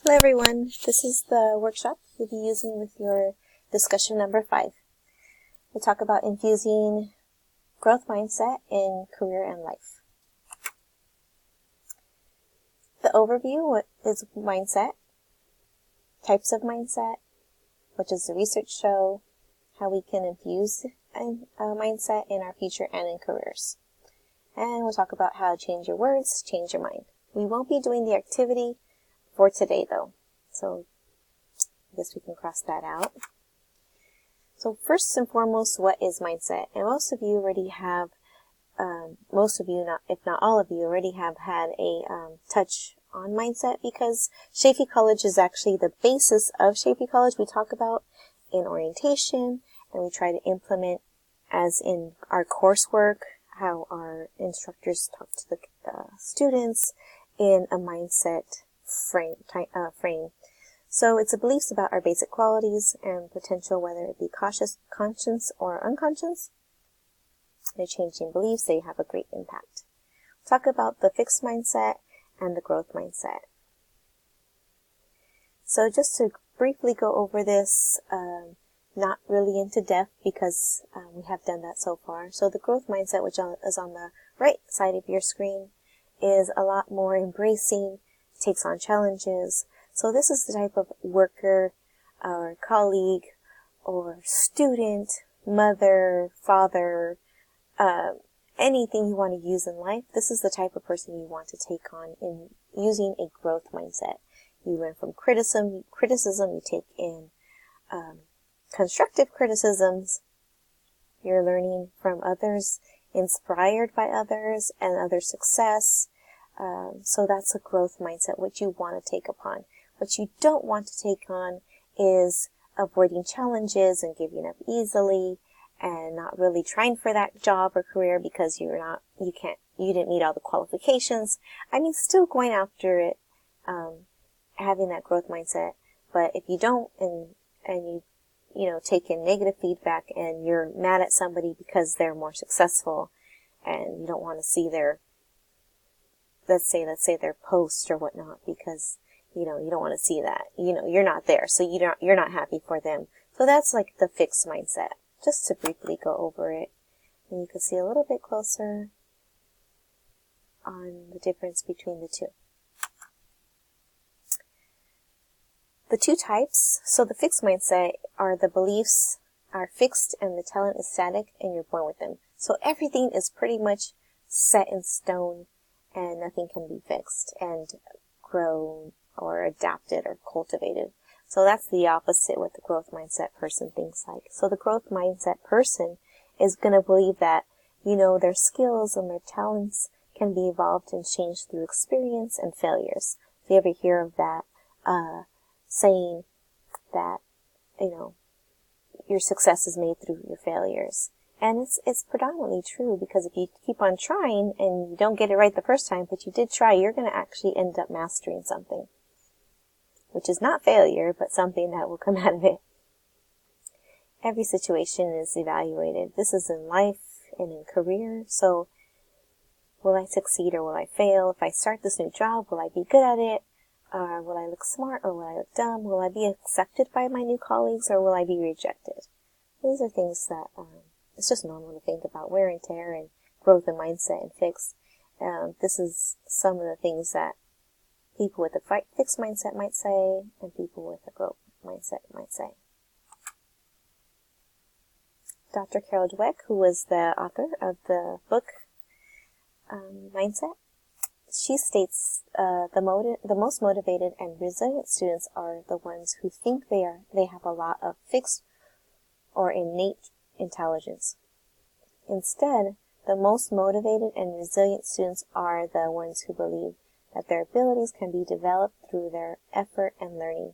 Hello everyone, this is the workshop you'll be using with your discussion number 5. We'll talk about infusing growth mindset in career and life. The overview, what is mindset, types of mindset, what does the research show, how we can infuse a mindset in our future and in careers. And we'll talk about how to change your words, change your mind. We won't be doing the activity for today though, so I guess we can cross that out. So first and foremost, what is mindset? And most of you already have, if not all of you, already have had a touch on mindset, because Shafee College is actually the basis of Shafee College. We talk about in orientation, and we try to implement as in our coursework, how our instructors talk to the students in a mindset frame. So it's the beliefs about our basic qualities and potential, whether it be conscious or unconscious. They're changing beliefs, they have a great impact. We'll talk about the fixed mindset and the growth mindset. So just to briefly go over this, not really into depth because we have done that so far. So the growth mindset, which is on the right side of your screen, is a lot more embracing, takes on challenges. So this is the type of worker or colleague or student, mother, father, anything you want to use in life. This is the type of person you want to take on in using a growth mindset. You learn from criticism, you take in constructive criticisms. You're learning from others, inspired by others and other success. So that's a growth mindset, what you want to take upon. What you don't want to take on is avoiding challenges and giving up easily and not really trying for that job or career because you didn't meet all the qualifications. I mean, still going after it, having that growth mindset. But if you don't and you take in negative feedback and you're mad at somebody because they're more successful and you don't want to see their, let's say their post or whatnot, because you don't want to see that. You're not there, so you're not happy for them. So that's like the fixed mindset. Just to briefly go over it, and you can see a little bit closer on the difference between the two. The two types, so the fixed mindset are the beliefs are fixed and the talent is static and you're born with them. So everything is pretty much set in stone and nothing can be fixed and grown or adapted or cultivated. So that's the opposite what the growth mindset person thinks like. So the growth mindset person is going to believe that, their skills and their talents can be evolved and changed through experience and failures. If you ever hear of that, saying that, your success is made through your failures. And it's predominantly true, because if you keep on trying and you don't get it right the first time, but you did try, you're going to actually end up mastering something, which is not failure, but something that will come out of it. Every situation is evaluated. This is in life and in career. So will I succeed or will I fail? If I start this new job, will I be good at it? Will I look smart or will I look dumb? Will I be accepted by my new colleagues or will I be rejected? These are things that it's just normal to think about. Wear and tear and growth and mindset and fix. This is some of the things that people with a fixed mindset might say and people with a growth mindset might say. Dr. Carol Dweck, who was the author of the book Mindset, she states the most motivated and resilient students are the ones who think they have a lot of fixed or innate intelligence. Instead, the most motivated and resilient students are the ones who believe that their abilities can be developed through their effort and learning.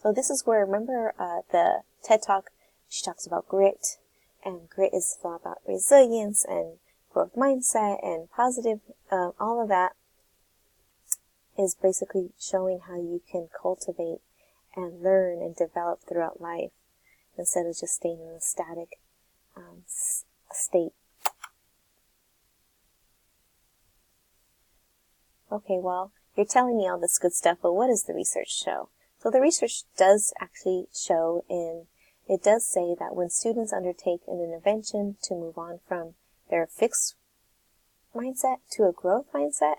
So this is where, remember the TED Talk, she talks about grit, and grit is all about resilience and growth mindset and positive, all of that is basically showing how you can cultivate and learn and develop throughout life instead of just staying in a static state. Okay, well, you're telling me all this good stuff, but what does the research show? So the research does actually show it does say that when students undertake an intervention to move on from their fixed mindset to a growth mindset,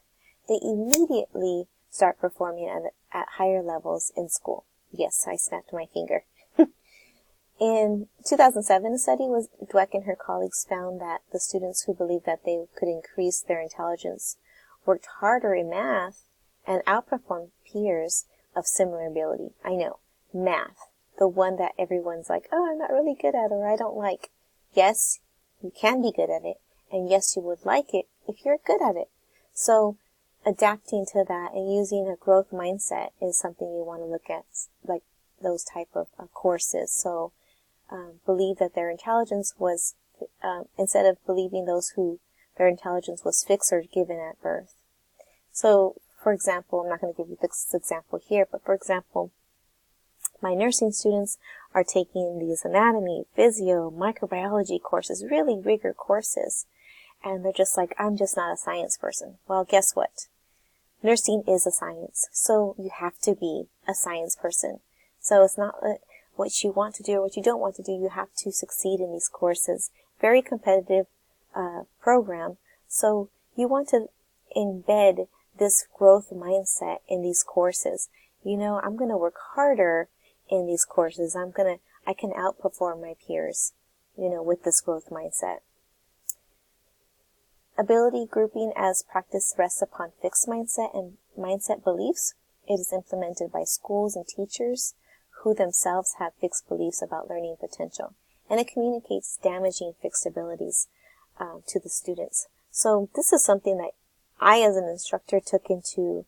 they immediately start performing at higher levels in school. Yes, I snapped my finger. In 2007, a study Dweck and her colleagues found that the students who believed that they could increase their intelligence worked harder in math and outperformed peers of similar ability. I know, math, the one that everyone's like, oh, I'm not really good at or I don't like. Yes, you can be good at it, and yes, you would like it if you're good at it. So adapting to that and using a growth mindset is something you want to look at, like those type of courses. So believe that their intelligence was, instead of believing those who their intelligence was fixed or given at birth. So, for example, I'm not going to give you this example here, but for example, my nursing students are taking these anatomy, physio, microbiology courses, really rigor courses, and they're just like, I'm just not a science person. Well, guess what? Nursing is a science, so you have to be a science person. So it's not what you want to do or what you don't want to do. You have to succeed in these courses. Very competitive program. So you want to embed this growth mindset in these courses. You know, I'm going to work harder in these courses. I can outperform my peers, you know, with this growth mindset. Ability grouping as practice rests upon fixed mindset and mindset beliefs. It is implemented by schools and teachers who themselves have fixed beliefs about learning potential, and it communicates damaging fixed abilities to the students. So this is something that I, as an instructor, took into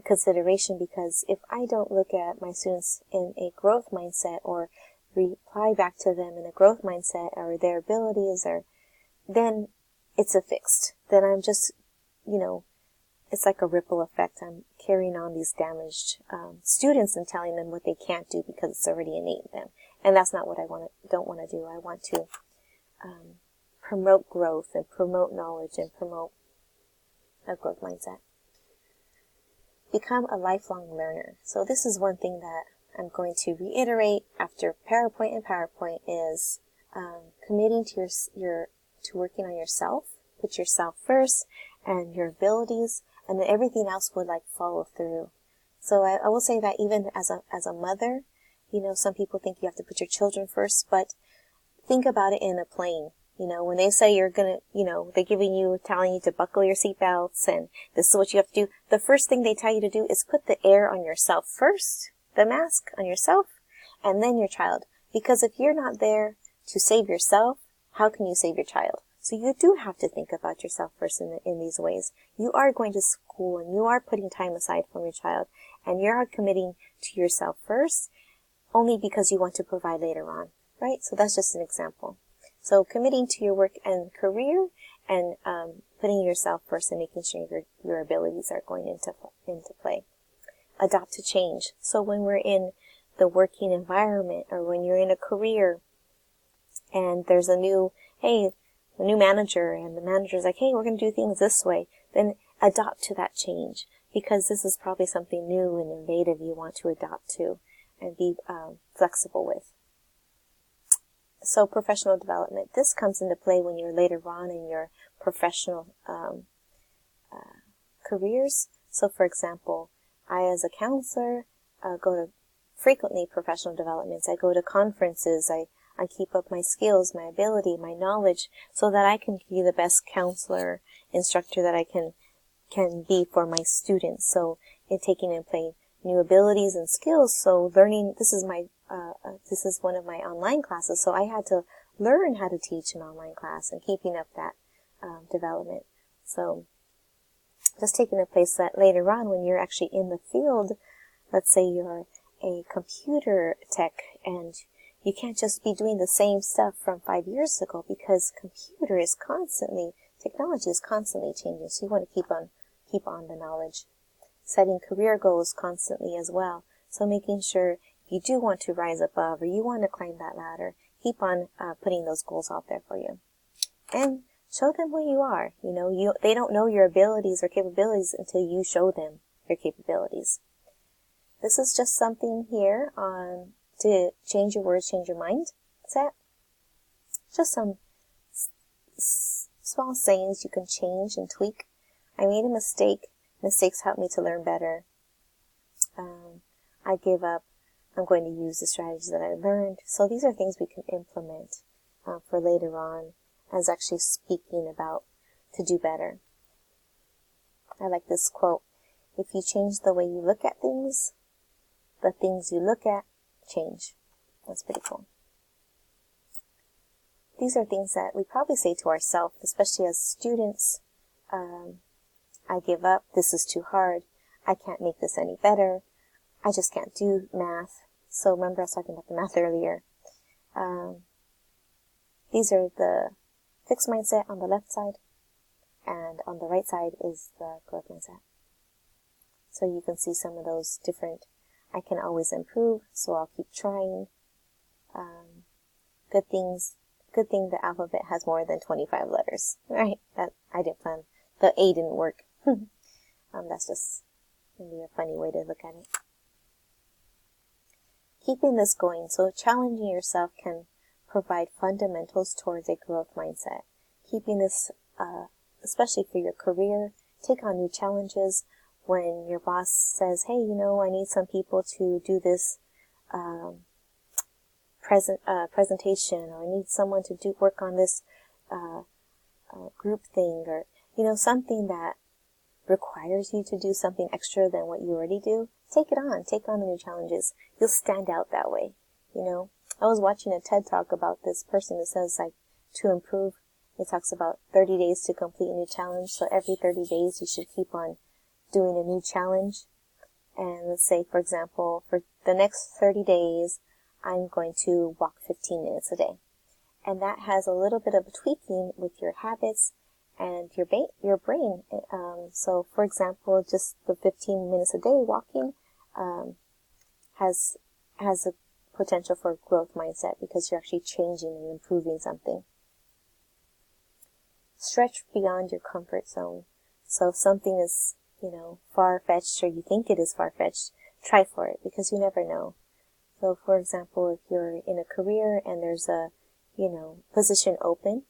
consideration, because if I don't look at my students in a growth mindset or reply back to them in a growth mindset or their abilities, then it's a fixed. Then I'm just, you know, it's like a ripple effect. I'm carrying on these damaged students and telling them what they can't do because it's already innate in them. And that's not what I don't want to do. I want to promote growth and promote knowledge and promote a growth mindset. Become a lifelong learner. So this is one thing that I'm going to reiterate after PowerPoint and PowerPoint is committing to working on yourself. Put yourself first and your abilities, and then everything else would like follow through. So I will say that even as a mother, you know, some people think you have to put your children first, but think about it in a plane. You know, when they say you're gonna, you know, they're telling you to buckle your seatbelts and this is what you have to do. The first thing they tell you to do is put the air on yourself first, the mask on yourself, and then your child. Because if you're not there to save yourself, how can you save your child? So you do have to think about yourself first in these ways. You are going to school and you are putting time aside from your child, and you are committing to yourself first only because you want to provide later on, right? So that's just an example. So committing to your work and career and putting yourself first and making sure your abilities are going into play. Adopt to change. So when we're in the working environment or when you're in a career and there's a new manager, and the manager's like, hey, we're going to do things this way, then adopt to that change, because this is probably something new and innovative you want to adopt to and be flexible with. So professional development. This comes into play when you're later on in your professional careers. So for example, I as a counselor go to frequently professional developments. I go to conferences. I keep up my skills, my ability, my knowledge, so that I can be the best counselor, instructor that I can be for my students. So in taking in play new abilities and skills. So learning, this is one of my online classes. So I had to learn how to teach an online class and keeping up that development. So just taking a place that later on when you're actually in the field, let's say you're a computer tech and you can't just be doing the same stuff from 5 years ago, because technology is constantly changing. So you want to keep on the knowledge. Setting career goals constantly as well. So making sure you do want to rise above or you want to climb that ladder, keep on putting those goals out there for you. And Show them who you are. They don't know your abilities or capabilities until you show them your capabilities. This is just something here on to change your words, change your mind set. Just some small sayings you can change and tweak. I made a mistake. Mistakes help me to learn better. I give up. I'm going to use the strategies that I learned. So these are things we can implement for later on as actually speaking about to do better. I like this quote. If you change the way you look at things, the things you look at change. That's pretty cool. These are things that we probably say to ourselves, especially as students. I give up. This is too hard. I can't make this any better. I just can't do math. So remember I was talking about the math earlier. These are the fixed mindset on the left side, and on the right side is the growth mindset. So you can see some of those different, I can always improve, so I'll keep trying. Good thing the alphabet has more than 25 letters, right? That I didn't plan. The A didn't work. That's just maybe a funny way to look at it. Keeping this going, so challenging yourself can provide fundamentals towards a growth mindset. Keeping this, especially for your career, take on new challenges. When your boss says, hey, I need some people to do this presentation, or I need someone to work on this group thing, or, something that requires you to do something extra than what you already do, take it on. Take on the new challenges. You'll stand out that way, I was watching a TED Talk about this person that says, to improve, it talks about 30 days to complete a new challenge. So every 30 days, you should keep on doing a new challenge. And let's say, for example, for the next 30 days, I'm going to walk 15 minutes a day. And that has a little bit of a tweaking with your habits and your brain. So, for example, just the 15 minutes a day walking has a potential for growth mindset because you're actually changing and improving something. Stretch beyond your comfort zone. So if something is, far-fetched, or you think it is far-fetched, try for it because you never know. So, for example, if you're in a career and there's a, position open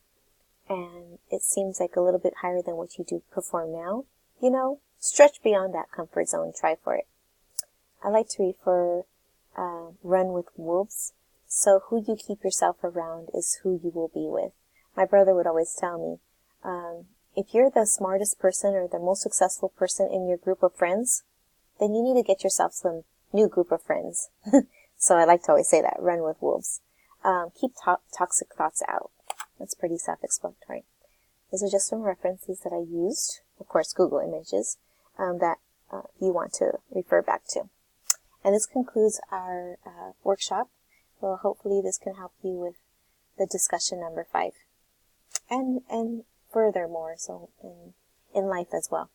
and it seems like a little bit higher than what you do perform now, stretch beyond that comfort zone, try for it. I like to refer Run with Wolves. So who you keep yourself around is who you will be with. My brother would always tell me, if you're the smartest person or the most successful person in your group of friends, then you need to get yourself some new group of friends. So I like to always say that, run with wolves. Keep toxic thoughts out. That's pretty self-explanatory. Those are just some references that I used, of course, Google images, that you want to refer back to. And this concludes our workshop. Well, hopefully this can help you with the discussion number 5. And furthermore, so in life as well.